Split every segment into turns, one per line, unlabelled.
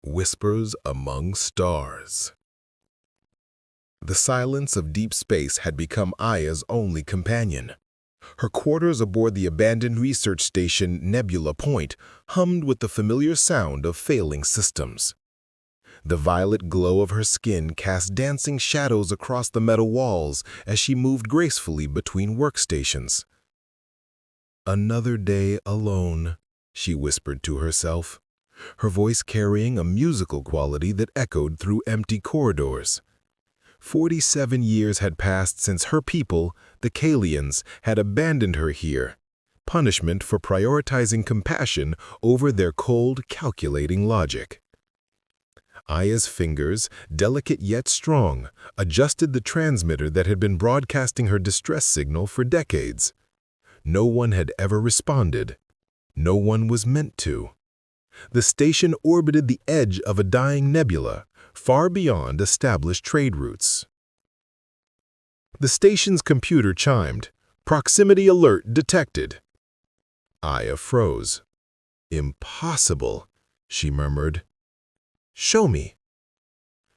Whispers among stars. The silence of deep space had become Aya's only companion. Her quarters aboard the abandoned research station Nebula Point hummed with the familiar sound of failing systems. The violet glow of her skin cast dancing shadows across the metal walls as she moved gracefully between workstations. "Another day alone," she whispered to herself, her voice carrying a musical quality that echoed through empty corridors. 47 years had passed since her people, the Kalians, had abandoned her here, punishment for prioritizing compassion over their cold, calculating logic. Aya's fingers, delicate yet strong, adjusted the transmitter that had been broadcasting her distress signal for decades. No one had ever responded. No one was meant to. The station orbited the edge of a dying nebula, far beyond established trade routes. The station's computer chimed. Proximity alert detected. Aya froze. "Impossible," she murmured. "Show me."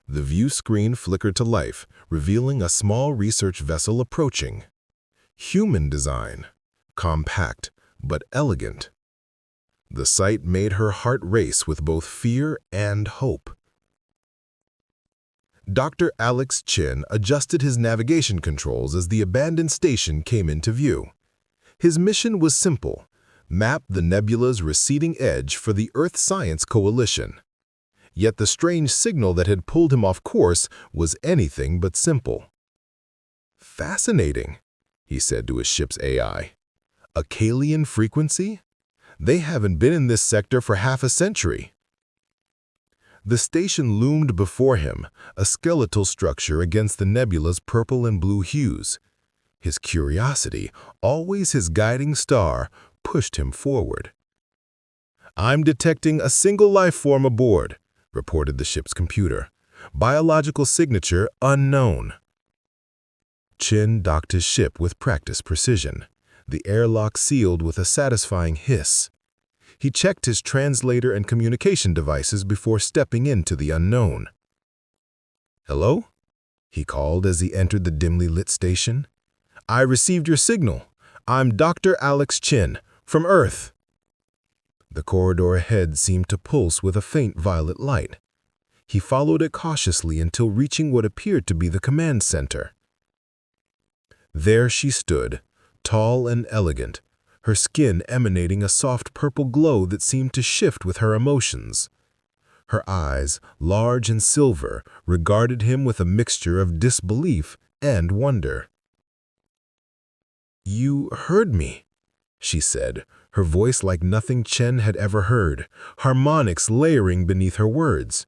The view screen flickered to life, revealing a small research vessel approaching. Human design, compact but elegant. The sight made her heart race with both fear and hope. Dr. Alex Chin adjusted his navigation controls as the abandoned station came into view. His mission was simple: map the nebula's receding edge for the Earth Science Coalition. Yet the strange signal that had pulled him off course was anything but simple. "Fascinating," he said to his ship's AI. "A Kalian frequency? They haven't been in this sector for half a century." The station loomed before him, a skeletal structure against the nebula's purple and blue hues. His curiosity, always his guiding star, pushed him forward. "I'm detecting a single life form aboard," reported the ship's computer. "Biological signature unknown." Chin docked his ship with practiced precision, the airlock sealed with a satisfying hiss. He checked his translator and communication devices before stepping into the unknown. "Hello?" he called as he entered the dimly lit station. "I received your signal. I'm Dr. Alex Chin, from Earth." The corridor ahead seemed to pulse with a faint violet light. He followed it cautiously until reaching what appeared to be the command center. There she stood, tall and elegant, her skin emanating a soft purple glow that seemed to shift with her emotions. Her eyes, large and silver, regarded him with a mixture of disbelief and wonder. "You heard me," she said, her voice like nothing Chen had ever heard, harmonics layering beneath her words.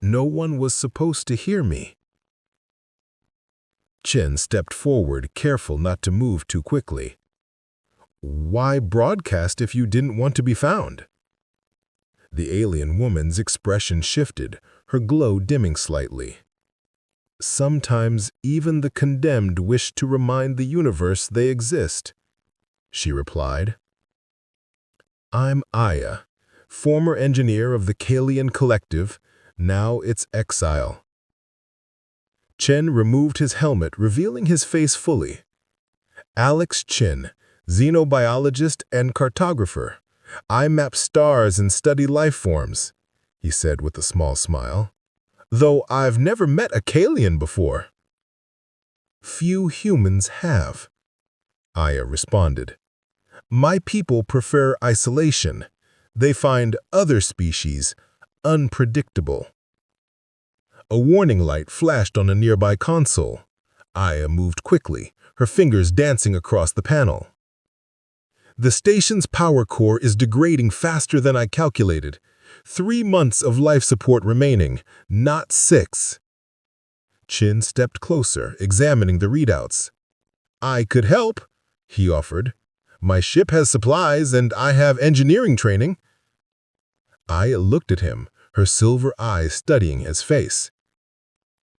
"No one was supposed to hear me." Chen stepped forward, careful not to move too quickly. "Why broadcast if you didn't want to be found?" The alien woman's expression shifted, her glow dimming slightly. "Sometimes even the condemned wish to remind the universe they exist," she replied. "I'm Aya, former engineer of the Kalian Collective, now its exile." Chen removed his helmet, revealing his face fully. "Alex Chin, xenobiologist and cartographer. I map stars and study life forms," he said with a small smile. "Though I've never met a Kalian before." "Few humans have," Aya responded. "My people prefer isolation. They find other species unpredictable." A warning light flashed on a nearby console. Aya moved quickly, her fingers dancing across the panel. "The station's power core is degrading faster than I calculated. 3 months of life support remaining, not 6. Chin stepped closer, examining the readouts. "I could help," he offered. "My ship has supplies and I have engineering training." Aya looked at him, her silver eyes studying his face.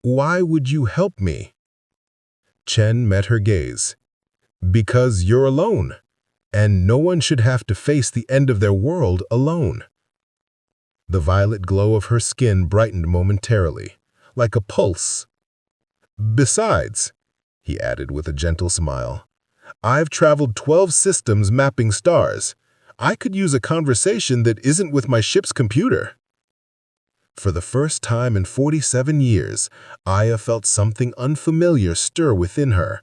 "Why would you help me?" Chen met her gaze. "Because you're alone, and no one should have to face the end of their world alone." The violet glow of her skin brightened momentarily, like a pulse. "Besides," he added with a gentle smile, "I've traveled 12 systems mapping stars. I could use a conversation that isn't with my ship's computer." For the first time in 47 years, Aya felt something unfamiliar stir within her,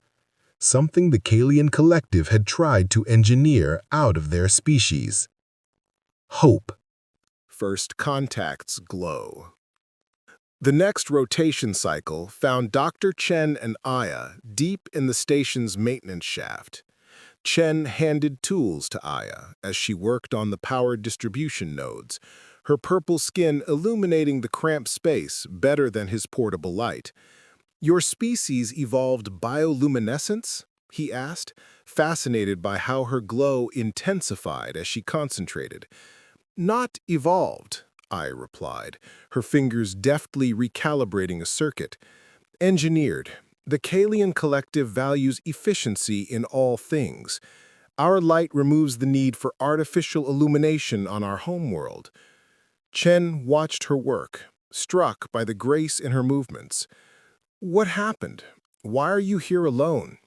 something the Kalian collective had tried to engineer out of their species. Hope.
First contact's glow. The next rotation cycle found Dr. Chen and Aya deep in the station's maintenance shaft. Chen handed tools to Aya as she worked on the power distribution nodes, her purple skin illuminating the cramped space better than his portable light. "Your species evolved bioluminescence?" he asked, fascinated by how her glow intensified as she concentrated. "Not evolved," I replied, her fingers deftly recalibrating a circuit. "Engineered. The Kalian collective values efficiency in all things. Our light removes the need for artificial illumination on our homeworld." Chen watched her work, struck by the grace in her movements. "What happened? Why are you here alone?"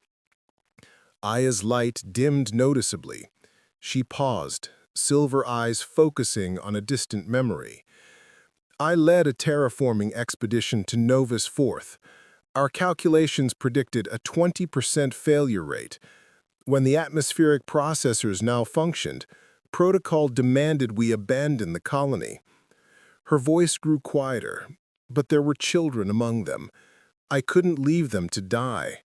Aya's light dimmed noticeably. She paused, silver eyes focusing on a distant memory. "I led a terraforming expedition to Novus 4th. Our calculations predicted a 20% failure rate. When the atmospheric processors malfunctioned, protocol demanded we abandon the colony." Her voice grew quieter, but there were children among them. I couldn't leave them to die.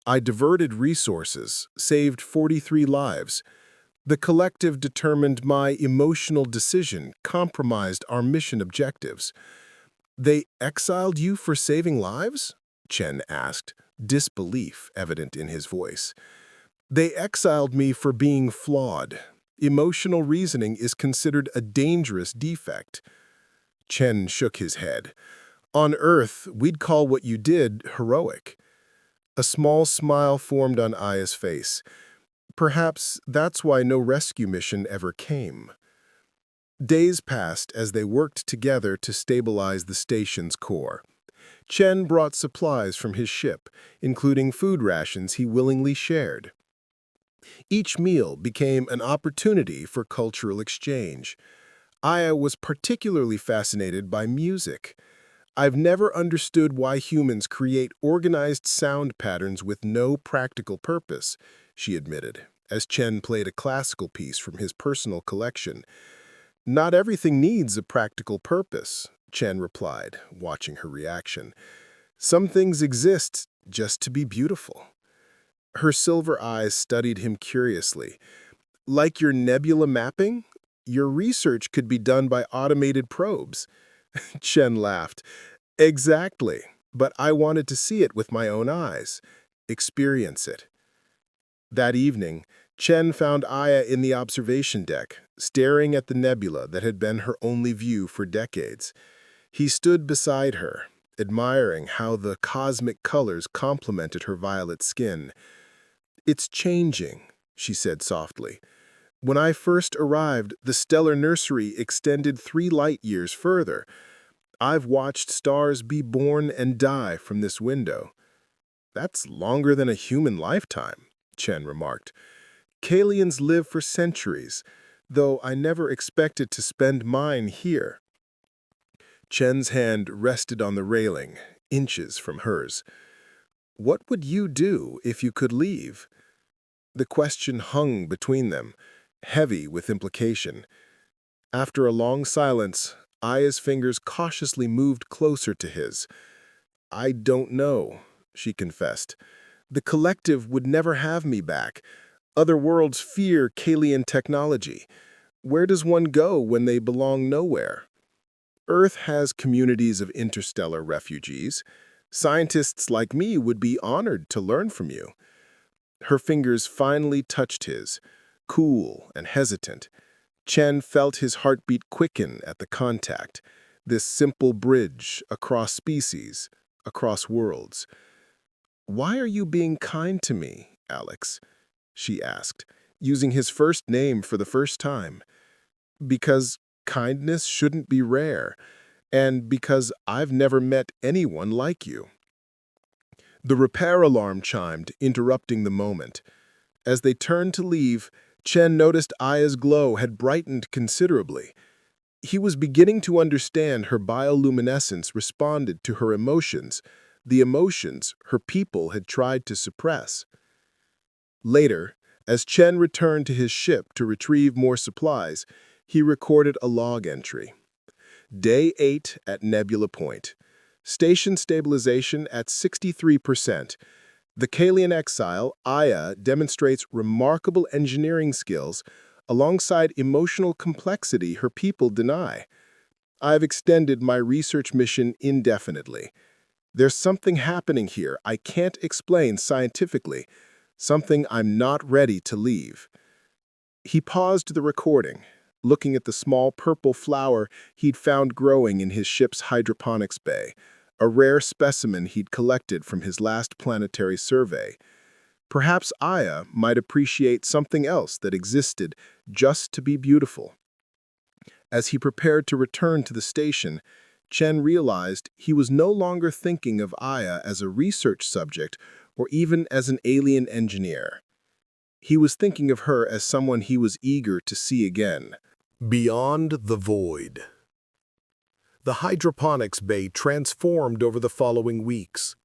I diverted resources, saved 43 lives. The collective determined my emotional decision compromised our mission objectives. "They exiled you for saving lives?" Chen asked, disbelief evident in his voice. "They exiled me for being flawed. Emotional reasoning is considered a dangerous defect." Chen shook his head. "On Earth, we'd call what you did heroic." A small smile formed on Aya's face. "Perhaps that's why no rescue mission ever came." Days passed as they worked together to stabilize the station's core. Chen brought supplies from his ship, including food rations he willingly shared. Each meal became an opportunity for cultural exchange. Aya was particularly fascinated by music. "I've never understood why humans create organized sound patterns with no practical purpose," she admitted, as Chen played a classical piece from his personal collection. "Not everything needs a practical purpose," Chen replied, watching her reaction. "Some things exist just to be beautiful." Her silver eyes studied him curiously. "Like your nebula mapping? Your research could be done by automated probes." Chen laughed. "Exactly, but I wanted to see it with my own eyes, experience it." That evening, Chen found Aya in the observation deck, staring at the nebula that had been her only view for decades. He stood beside her, admiring how the cosmic colors complemented her violet skin. "It's changing," she said softly. "When I first arrived, the stellar nursery extended 3 light years further. I've watched stars be born and die from this window." "That's longer than a human lifetime," Chen remarked. "Kalians live for centuries, though I never expected to spend mine here." Chen's hand rested on the railing, inches from hers. "What would you do if you could leave?" The question hung between them, heavy with implication. After a long silence, Aya's fingers cautiously moved closer to his. "I don't know," she confessed. "The collective would never have me back. Other worlds fear Kalian technology. Where does one go when they belong nowhere? Earth has communities of interstellar refugees. Scientists like me would be honored to learn from you." Her fingers finally touched his, cool and hesitant. Chen felt his heartbeat quicken at the contact, this simple bridge across species, across worlds. "Why are you being kind to me, Alex?" she asked, using his first name for the first time. "Because kindness shouldn't be rare, and because I've never met anyone like you." The repair alarm chimed, interrupting the moment. As they turned to leave, Chen noticed Aya's glow had brightened considerably. He was beginning to understand her bioluminescence responded to her emotions, the emotions her people had tried to suppress. Later, as Chen returned to his ship to retrieve more supplies, he recorded a log entry. Day 8 at Nebula Point. Station stabilization at 63%. The Kalian exile, Aya, demonstrates remarkable engineering skills alongside emotional complexity her people deny. I've extended my research mission indefinitely. There's something happening here I can't explain scientifically, something I'm not ready to leave. He paused the recording, looking at the small purple flower he'd found growing in his ship's hydroponics bay, a rare specimen he'd collected from his last planetary survey. Perhaps Aya might appreciate something else that existed just to be beautiful. As he prepared to return to the station, Chen realized he was no longer thinking of Aya as a research subject or even as an alien engineer. He was thinking of her as someone he was eager to see again.
Beyond the void. The hydroponics bay transformed over the following weeks.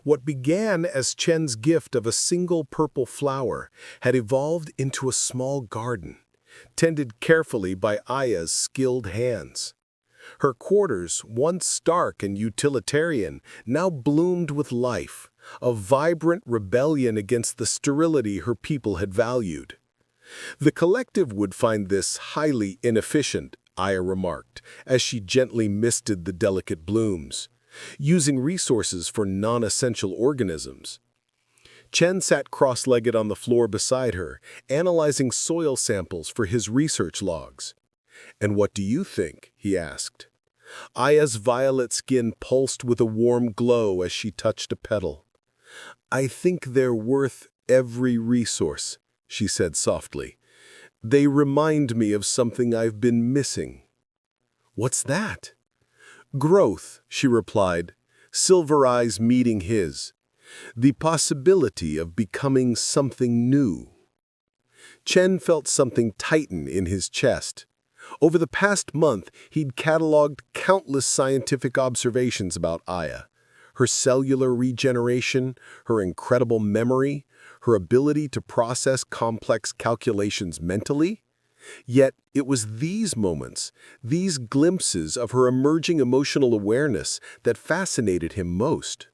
What began as Chen's gift of a single purple flower had evolved into a small garden, tended carefully by Aya's skilled hands. Her quarters, once stark and utilitarian, now bloomed with life, a vibrant rebellion against the sterility her people had valued. The collective would find this highly inefficient, Aya remarked, as she gently misted the delicate blooms, using resources for non-essential organisms. Chen sat cross-legged on the floor beside her, analyzing soil samples for his research logs. "And what do you think?" he asked. Aya's violet skin pulsed with a warm glow as she touched a petal. "I think they're worth every resource," she said softly. "They remind me of something I've been missing." "What's that?" "Growth," she replied, silver eyes meeting his. "The possibility of becoming something new." Chen felt something tighten in his chest. Over the past month, he'd cataloged countless scientific observations about Aya. Her cellular regeneration, her incredible memory, her ability to process complex calculations mentally. Yet it was these moments, these glimpses of her emerging emotional awareness that fascinated him most.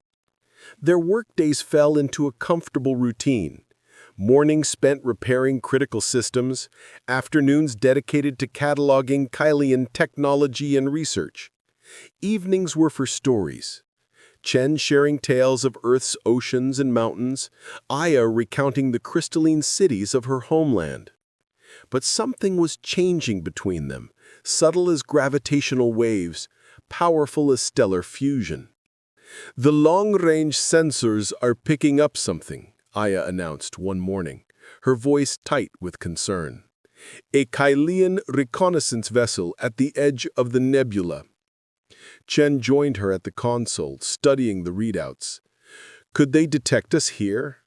Their workdays fell into a comfortable routine. Mornings spent repairing critical systems, afternoons dedicated to cataloging Kylian technology and research. Evenings were for stories. Chen sharing tales of Earth's oceans and mountains, Aya recounting the crystalline cities of her homeland. But something was changing between them, subtle as gravitational waves, powerful as stellar fusion. "The long-range sensors are picking up something," Aya announced one morning, her voice tight with concern. "A Kylian reconnaissance vessel at the edge of the nebula." Chen joined her at the console, studying the readouts. "Could they detect us here?"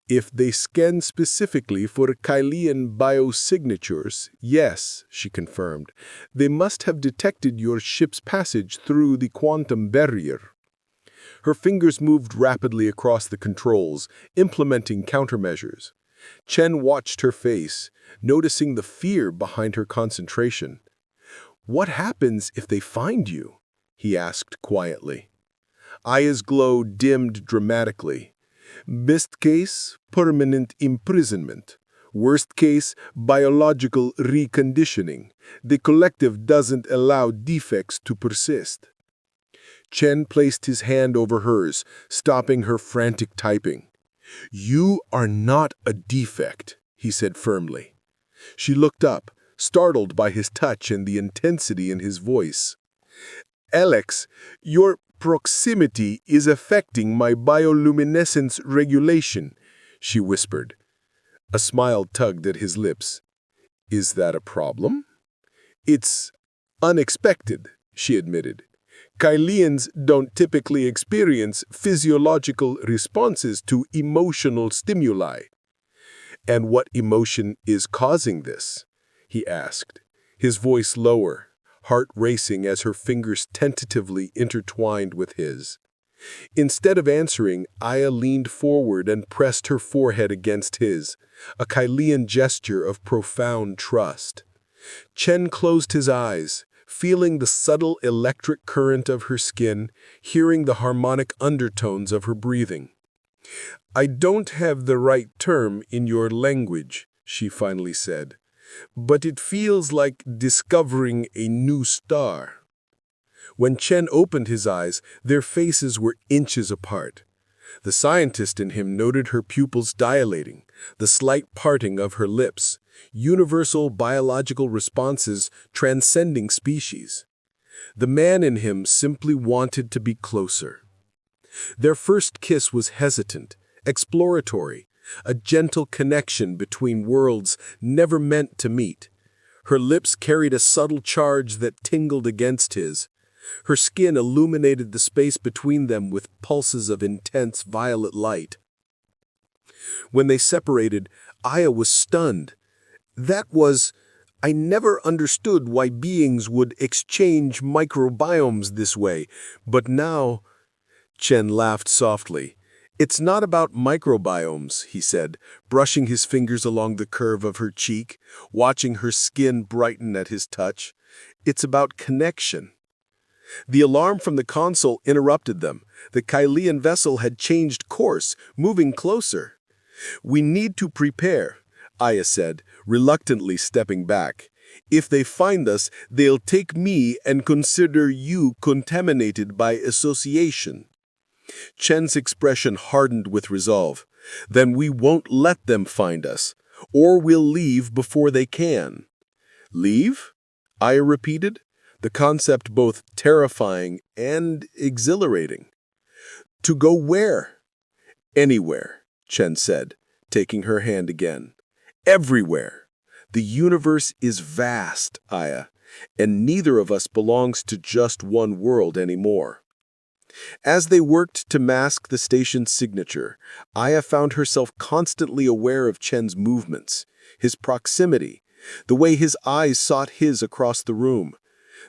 "If they scan specifically for Kylian biosignatures, yes," she confirmed. "They must have detected your ship's passage through the quantum barrier." Her fingers moved rapidly across the controls, implementing countermeasures. Chen watched her face, noticing the fear behind her concentration. "What happens if they find you?" he asked quietly. Aya's glow dimmed dramatically. "Best case, permanent imprisonment. Worst case, biological reconditioning. The collective doesn't allow defects to persist." Chen placed his hand over hers, stopping her frantic typing. "You are not a defect," he said firmly. She looked up, startled by his touch and the intensity in his voice. "Alex, your proximity is affecting my bioluminescence regulation," she whispered. A smile tugged at his lips. "Is that a problem?"
It's unexpected, she admitted. Kylians don't typically experience physiological responses to emotional stimuli. And what emotion is causing this? He asked, his voice lower, heart racing as her fingers tentatively intertwined with his. Instead of answering, Aya leaned forward and pressed her forehead against his, a Kylian gesture of profound trust. Chen closed his eyes, feeling the subtle electric current of her skin, hearing the harmonic undertones of her breathing. "I don't have the right term in your language," she finally said, "but it feels like discovering a new star." When Chen opened his eyes, their faces were inches apart. The scientist in him noted her pupils dilating, the slight parting of her lips, universal biological responses transcending species. The man in him simply wanted to be closer. Their first kiss was hesitant, exploratory, a gentle connection between worlds never meant to meet. Her lips carried a subtle charge that tingled against his. Her skin illuminated the space between them with pulses of intense violet light. When they separated, Aya was stunned. I never understood why beings would exchange microbiomes this way, but now... Chen laughed softly. "It's not about microbiomes," he said, brushing his fingers along the curve of her cheek, watching her skin brighten at his touch. "It's about connection." The alarm from the console interrupted them. The Kylian vessel had changed course, moving closer. "We need to prepare," Aya said, reluctantly stepping back. "If they find us, they'll take me and consider you contaminated by association." Chen's expression hardened with resolve. "Then we won't let them find us, or we'll leave before they can." "Leave?" Aya repeated, the concept both terrifying and exhilarating. "To go where?" "Anywhere," Chen said, taking her hand again. "Everywhere. The universe is vast, Aya, and neither of us belongs to just one world anymore." As they worked to mask the station's signature, Aya found herself constantly aware of Chen's movements, his proximity, the way his eyes sought his across the room.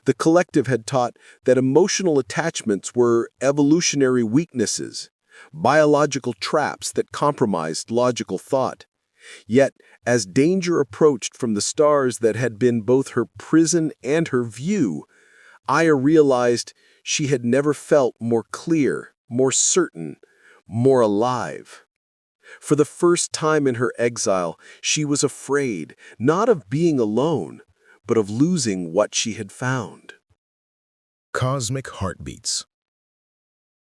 The collective had taught that emotional attachments were evolutionary weaknesses, biological traps that compromised logical thought. Yet, as danger approached from the stars that had been both her prison and her view, Aya realized she had never felt more clear, more certain, more alive. For the first time in her exile, she was afraid, not of being alone, but of losing what she had found.
Cosmic heartbeats.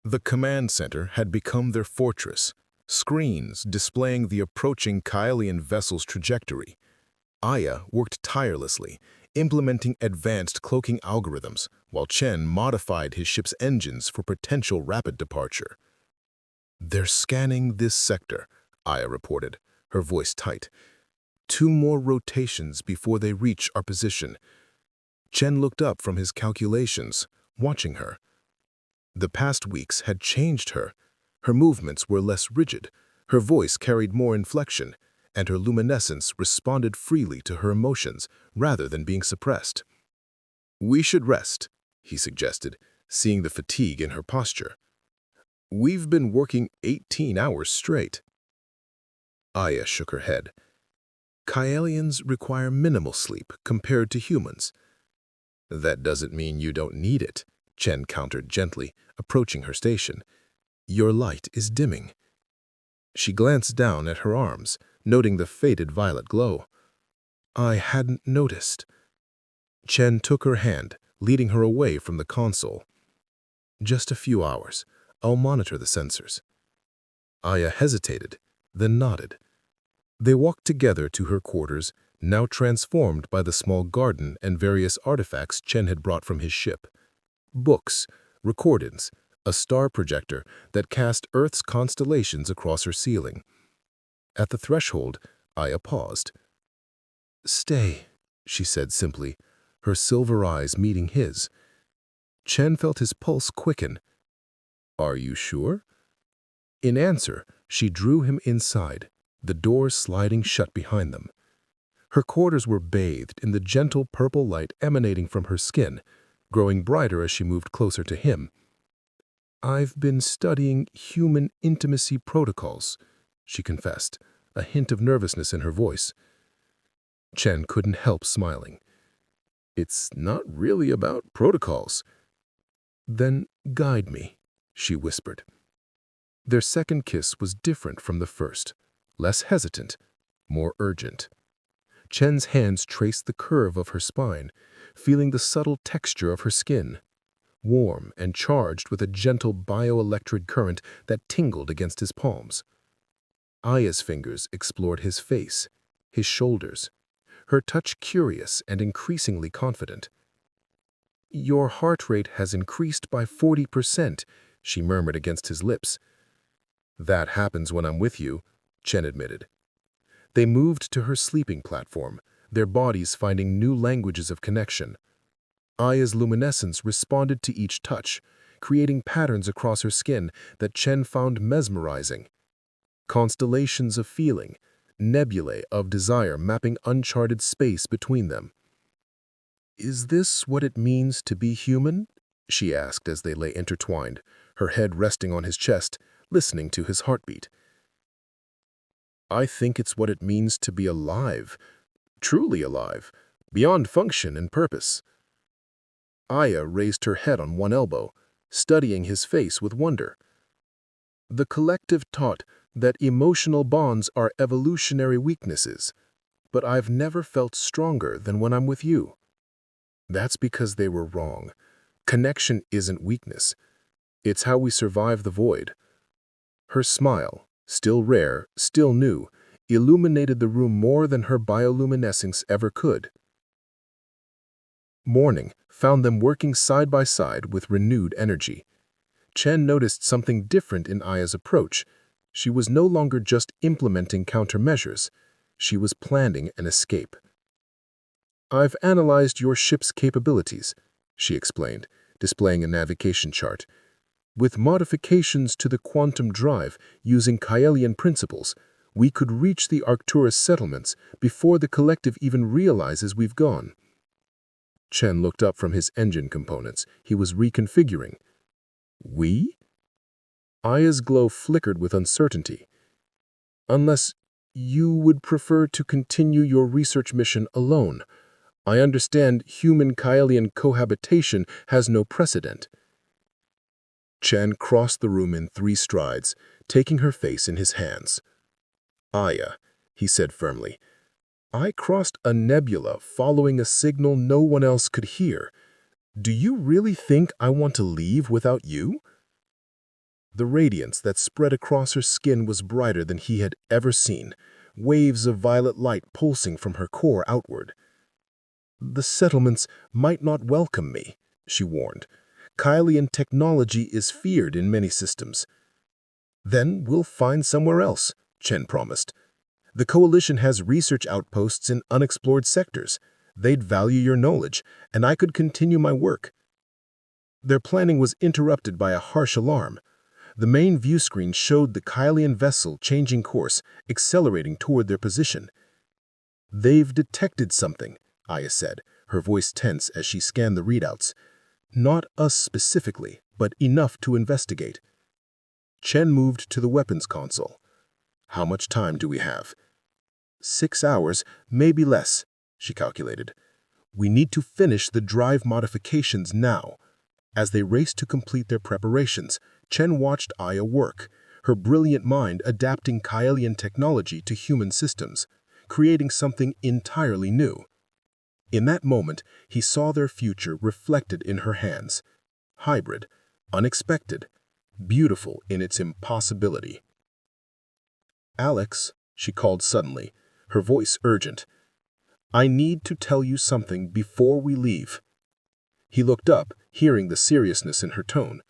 The command center had become their fortress, screens displaying the approaching Kylian vessel's trajectory. Aya worked tirelessly, implementing advanced cloaking algorithms, while Chen modified his ship's engines for potential rapid departure. "They're scanning this sector," Aya reported, her voice tight. "2 more rotations before they reach our position." Chen looked up from his calculations, watching her. The past weeks had changed her. Her movements were less rigid, her voice carried more inflection, and her luminescence responded freely to her emotions rather than being suppressed. "We should rest," he suggested, seeing the fatigue in her posture. "We've been working 18 hours straight." Aya shook her head. "Kylians require minimal sleep compared to humans." "That doesn't mean you don't need it," Chen countered gently, approaching her station. "Your light is dimming." She glanced down at her arms, noting the faded violet glow. "I hadn't noticed." Chen took her hand, leading her away from the console. "Just a few hours. I'll monitor the sensors." Aya hesitated, then nodded. They walked together to her quarters, now transformed by the small garden and various artifacts Chen had brought from his ship. Books, recordings, a star projector that cast Earth's constellations across her ceiling. At the threshold, Aya paused. "Stay," she said simply.
her silver eyes meeting his. Chen felt his pulse quicken. "Are you sure?" In answer, she drew him inside, the door sliding shut behind them. Her quarters were bathed in the gentle purple light emanating from her skin, growing brighter as she moved closer to him. "I've been studying human intimacy protocols," she confessed, a hint of nervousness in her voice. Chen couldn't help smiling. "It's not really about protocols." "Then guide me," she whispered. Their second kiss was different from the first, less hesitant, more urgent. Chen's hands traced the curve of her spine, feeling the subtle texture of her skin, warm and charged with a gentle bioelectric current that tingled against his palms. Aya's fingers explored his face, his shoulders, her touch curious and increasingly confident. "Your heart rate has increased by 40%, she murmured against his lips. "That happens when I'm with you," Chen admitted. They moved to her sleeping platform, their bodies finding new languages of connection. Aya's luminescence responded to each touch, creating patterns across her skin that Chen found mesmerizing. Constellations of feeling, nebulae of desire mapping uncharted space between them. "Is this what it means to be human?" she asked as they lay intertwined, her head resting on his chest, listening to his heartbeat. "I think it's what it means to be alive, truly alive, beyond function and purpose." Aya raised her head on one elbow, studying his face with wonder. "The collective taught that emotional bonds are evolutionary weaknesses, but I've never felt stronger than when I'm with you." "That's because they were wrong. Connection isn't weakness. It's how we survive the void." Her smile, still rare, still new, illuminated the room more than her bioluminescence ever could. Morning found them working side by side with renewed energy. Chen noticed something different in Aya's approach. She was no longer just implementing countermeasures. She was planning an escape. "I've analyzed your ship's capabilities," she explained, displaying a navigation chart. "With modifications to the quantum drive using Kaelian principles, we could reach the Arcturus settlements before the collective even realizes we've gone." Chen looked up from his engine components. He was reconfiguring. "We?" Aya's glow flickered with uncertainty. "Unless you would prefer to continue your research mission alone. I understand human-Kaelian cohabitation has no precedent." Chen crossed the room in 3 strides, taking her face in his hands. "Aya," he said firmly, "I crossed a nebula following a signal no one else could hear. Do you really think I want to leave without you?" The radiance that spread across her skin was brighter than he had ever seen, waves of violet light pulsing from her core outward. "The settlements might not welcome me," she warned. "Kaelian technology is feared in many systems." "Then we'll find somewhere else," Chen promised. "The Coalition has research outposts in unexplored sectors. They'd value your knowledge, and I could continue my work." Their planning was interrupted by a harsh alarm. The main view screen showed the Kaelian vessel changing course, accelerating toward their position. "They've detected something," Aya said, her voice tense as she scanned the readouts. "Not us specifically, but enough to investigate." Chen moved to the weapons console. "How much time do we have?" 6 hours, maybe less," she calculated. "We need to finish the drive modifications now." As they raced to complete their preparations, Chen watched Aya work, her brilliant mind adapting Kaelian technology to human systems, creating something entirely new. In that moment, he saw their future reflected in her hands. Hybrid, unexpected, beautiful in its impossibility. "Alex," she called suddenly, her voice urgent. "I need to tell you something before we leave." He looked up, hearing the seriousness in her tone.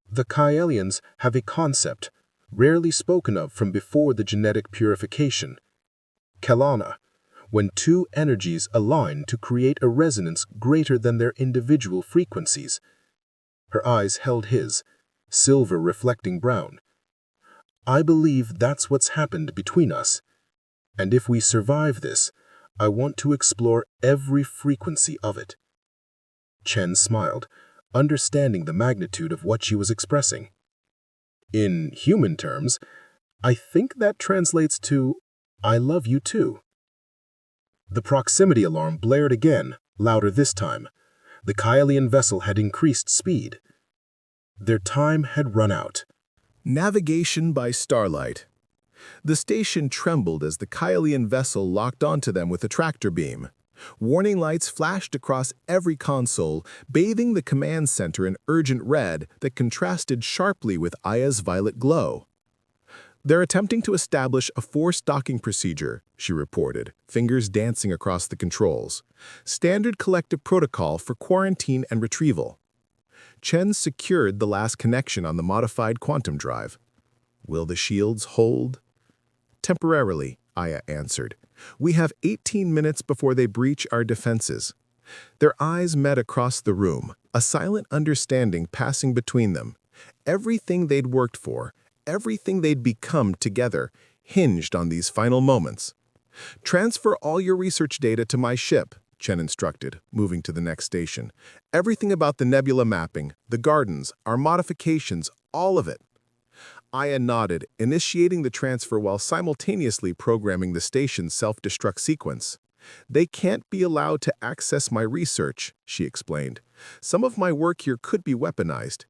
"The Kaelians have a concept, rarely spoken of from before the genetic purification. Kelana. when two energies align to create a resonance greater than their individual frequencies. Her eyes held his, silver reflecting brown. I believe that's what's happened between us. And if we survive this, I want to explore every frequency of it. Chen smiled, understanding the magnitude of what she was expressing. In human terms, I think that translates to, I love you too. The proximity alarm blared again, louder this time. The Kylian vessel had increased speed. Their time had run out.
Navigation by starlight. The station trembled as the Kylian vessel locked onto them with a tractor beam. Warning lights flashed across every console, bathing the command center in urgent red that contrasted sharply with Aya's violet glow. "They're attempting to establish a forced docking procedure," she reported, fingers dancing across the controls. "Standard collective protocol for quarantine and retrieval." Chen secured the last connection on the modified quantum drive. "Will the shields hold?" "Temporarily," Aya answered. "We have 18 minutes before they breach our defenses." Their eyes met across the room, a silent understanding passing between them. Everything they'd worked for, everything they'd become together, hinged on these final moments. "Transfer all your research data to my ship," Chen instructed, moving to the next station. "Everything about the nebula mapping, the gardens, our modifications, all of it." Aya nodded, initiating the transfer while simultaneously programming the station's self-destruct sequence. "They can't be allowed to access my research," she explained. "Some of my work here could be weaponized."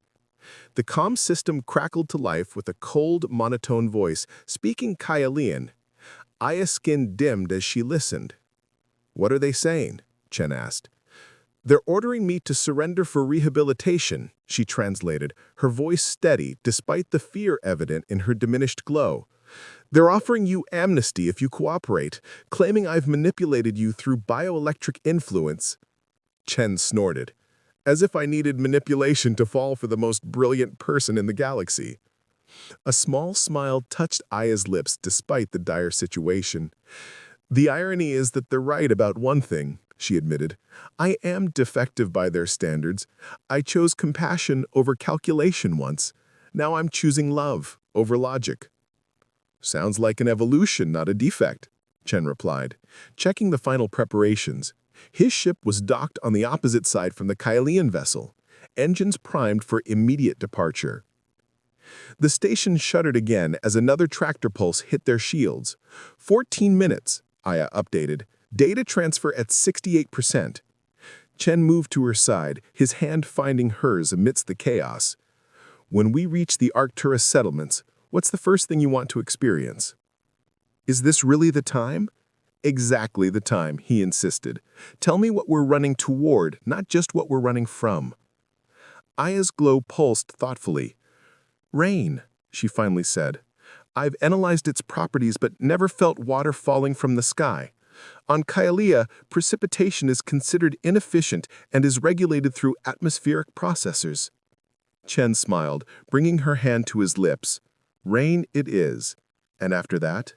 The comm system crackled to life with a cold, monotone voice, speaking Kylian. Aya's skin dimmed as she listened. "What are they saying?" Chen asked. "They're ordering me to surrender for rehabilitation," she translated, her voice steady despite the fear evident in her diminished glow. "They're offering you amnesty if you cooperate, claiming I've manipulated you through bioelectric influence." Chen snorted. "As if I needed manipulation to fall for the most brilliant person in the galaxy." A small smile touched Aya's lips despite the dire situation. "The irony is that they're right about one thing," she admitted. "I am defective by their standards. I chose compassion over calculation once. Now I'm choosing love over logic." "Sounds like an evolution, not a defect," Chen replied, checking the final preparations. His ship was docked on the opposite side from the Kylian vessel, engines primed for immediate departure. The station shuddered again as another tractor pulse hit their shields. 14 minutes, Aya updated. Data transfer at 68%. Chen moved to her side, his hand finding hers amidst the chaos. "When we reach the Arcturus settlements, what's the first thing you want to experience?" "Is this really the time?" "Exactly the time," he insisted. "Tell me what we're running toward, not just what we're running from." Aya's glow pulsed thoughtfully. "Rain," she finally said. "I've analyzed its properties but never felt water falling from the sky. On Kylia, precipitation is considered inefficient and is regulated through atmospheric processors." Chen smiled, bringing her hand to his lips. "Rain it is. And after that?"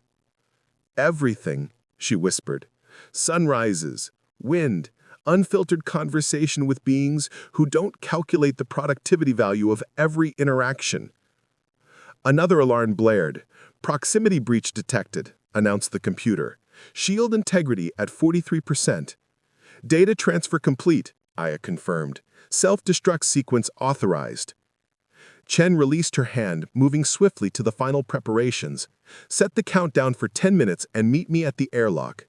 "Everything," she whispered. "Sunrises, wind, unfiltered conversation with beings who don't calculate the productivity value of every interaction." Another alarm blared. "Proximity breach detected," announced the computer. "Shield integrity at 43%. Data transfer complete," Aya confirmed. "Self-destruct sequence authorized." Chen released her hand, moving swiftly to the final preparations. "Set the countdown for 10 minutes and meet me at the airlock."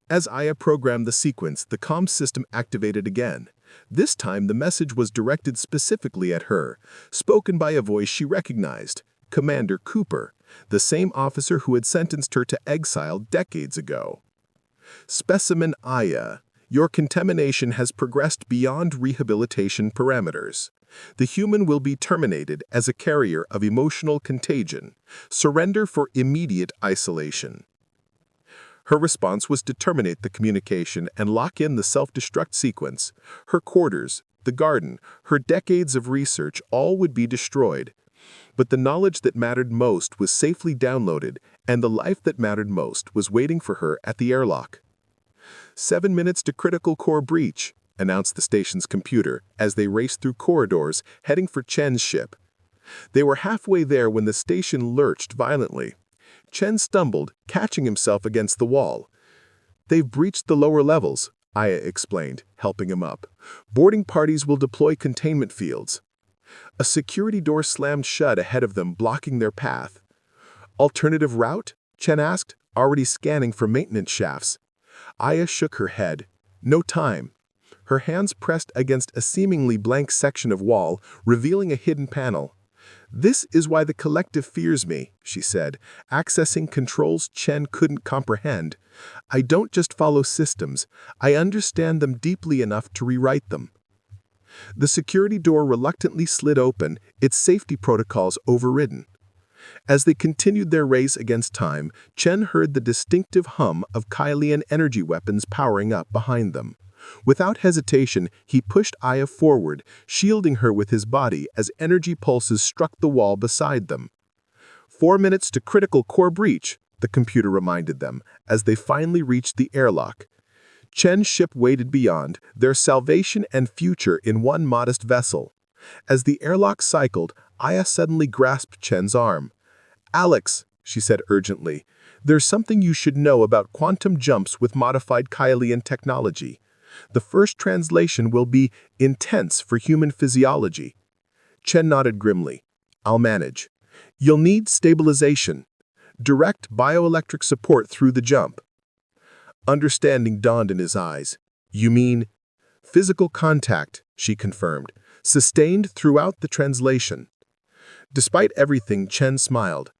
As Aya programmed the sequence, the comm system activated again. This time, the message was directed specifically at her, spoken by a voice she recognized, Commander Cooper, the same officer who had sentenced her to exile decades ago. "Specimen Aya, your contamination has progressed beyond rehabilitation parameters. The human will be terminated as a carrier of emotional contagion. Surrender for immediate isolation." Her response was to terminate the communication and lock in the self-destruct sequence. Her quarters, the garden, her decades of research, all would be destroyed. But the knowledge that mattered most was safely downloaded, and the life that mattered most was waiting for her at the airlock.
7 minutes to critical core breach, announced the station's computer as they raced through corridors heading for Chen's ship. They were halfway there when the station lurched violently. Chen stumbled, catching himself against the wall. "They've breached the lower levels," Aya explained, helping him up. "Boarding parties will deploy containment fields." A security door slammed shut ahead of them, blocking their path. "Alternative route?" Chen asked, already scanning for maintenance shafts. Aya shook her head. "No time." Her hands pressed against a seemingly blank section of wall, revealing a hidden panel. "This is why the collective fears me," she said, accessing controls Chen couldn't comprehend. "I don't just follow systems, I understand them deeply enough to rewrite them." The security door reluctantly slid open, its safety protocols overridden. As they continued their race against time, Chen heard the distinctive hum of Kylian energy weapons powering up behind them. Without hesitation, he pushed Aya forward, shielding her with his body as energy pulses struck the wall beside them. 4 minutes to critical core breach, the computer reminded them, as they finally reached the airlock. Chen's ship waited beyond, their salvation and future in one modest vessel. As the airlock cycled, Aya suddenly grasped Chen's arm. "Alex," she said urgently, "there's something you should know about quantum jumps with modified Kylian technology. The first translation will be intense for human physiology." Chen nodded grimly. "I'll manage. You'll need stabilization. Direct bioelectric support through the jump." Understanding dawned in his eyes. "You mean?" "Physical contact," she confirmed, "sustained throughout the translation." Despite everything, Chen smiled.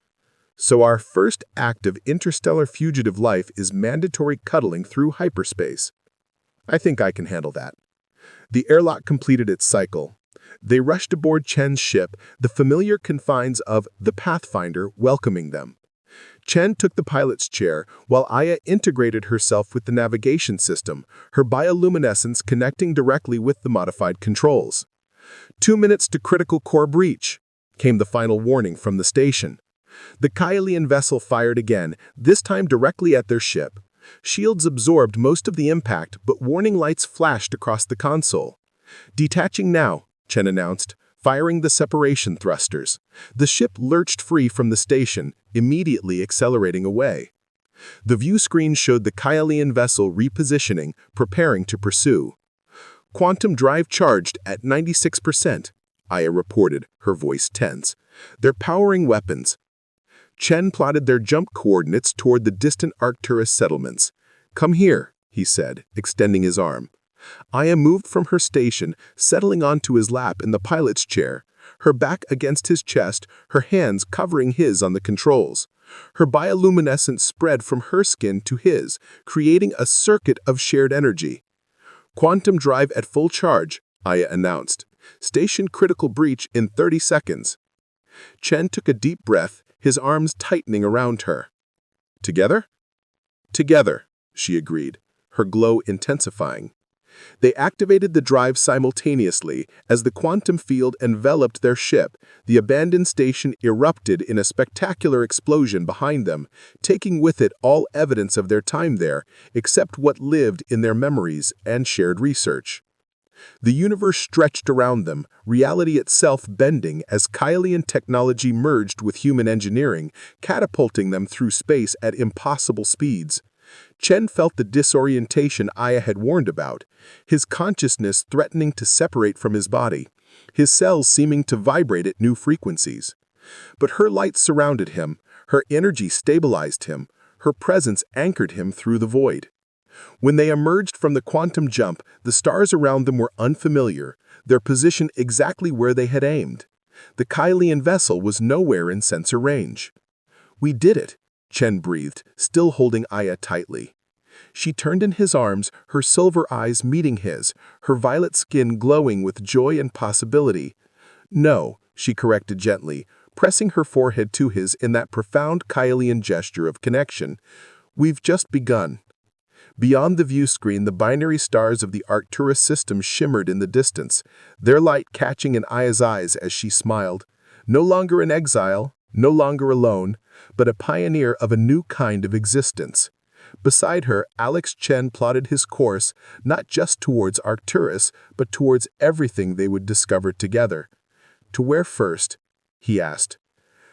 "So our first act of interstellar fugitive life is mandatory cuddling through hyperspace. I think I can handle that." The airlock completed its cycle. They rushed aboard Chen's ship, the familiar confines of the Pathfinder welcoming them. Chen took the pilot's chair, while Aya integrated herself with the navigation system, her bioluminescence connecting directly with the modified controls. 2 minutes to critical core breach, came the final warning from the station. The Kylian vessel fired again, this time directly at their ship. Shields absorbed most of the impact, but warning lights flashed across the console. "Detaching now," Chen announced, firing the separation thrusters. The ship lurched free from the station, immediately accelerating away. The view screen showed the Kylian vessel repositioning, preparing to pursue. "Quantum drive charged at 96%, Aya reported, her voice tense. "They're powering weapons." Chen plotted their jump coordinates toward the distant Arcturus settlements. "Come here," he said, extending his arm. Aya moved from her station, settling onto his lap in the pilot's chair, her back against his chest, her hands covering his on the controls. Her bioluminescence spread from her skin to his, creating a circuit of shared energy. "Quantum drive at full charge," Aya announced. "Station critical breach in 30 seconds." Chen took a deep breath, his arms tightening around her. "Together?" "Together," she agreed, her glow intensifying. They activated the drive simultaneously. As the quantum field enveloped their ship, the abandoned station erupted in a spectacular explosion behind them, taking with it all evidence of their time there, except what lived in their memories and shared research. The universe stretched around them, reality itself bending as Kylian technology merged with human engineering, catapulting them through space at impossible speeds. Chen felt the disorientation Aya had warned about, his consciousness threatening to separate from his body, his cells seeming to vibrate at new frequencies. But her light surrounded him, her energy stabilized him, her presence anchored him through the void. When they emerged from the quantum jump, the stars around them were unfamiliar, their position exactly where they had aimed. The Kylian vessel was nowhere in sensor range. "We did it," Chen breathed, still holding Aya tightly. She turned in his arms, her silver eyes meeting his, her violet skin glowing with joy and possibility. "No," she corrected gently, pressing her forehead to his in that profound Kylian gesture of connection. "We've just begun." Beyond the view screen, the binary stars of the Arcturus system shimmered in the distance, their light catching in Aya's eyes as she smiled. No longer in exile, no longer alone, but a pioneer of a new kind of existence. Beside her, Alex Chen plotted his course not just towards Arcturus, but towards everything they would discover together. "To where first?" he asked.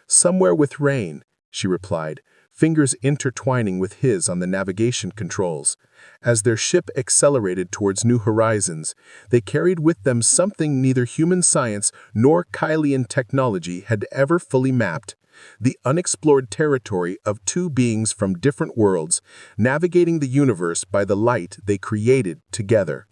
"Somewhere with rain," she replied, fingers intertwining with his on the navigation controls. As their ship accelerated towards new horizons, they carried with them something neither human science nor Kylian technology had ever fully mapped: the unexplored territory of two beings from different worlds, navigating the universe by the light they created together.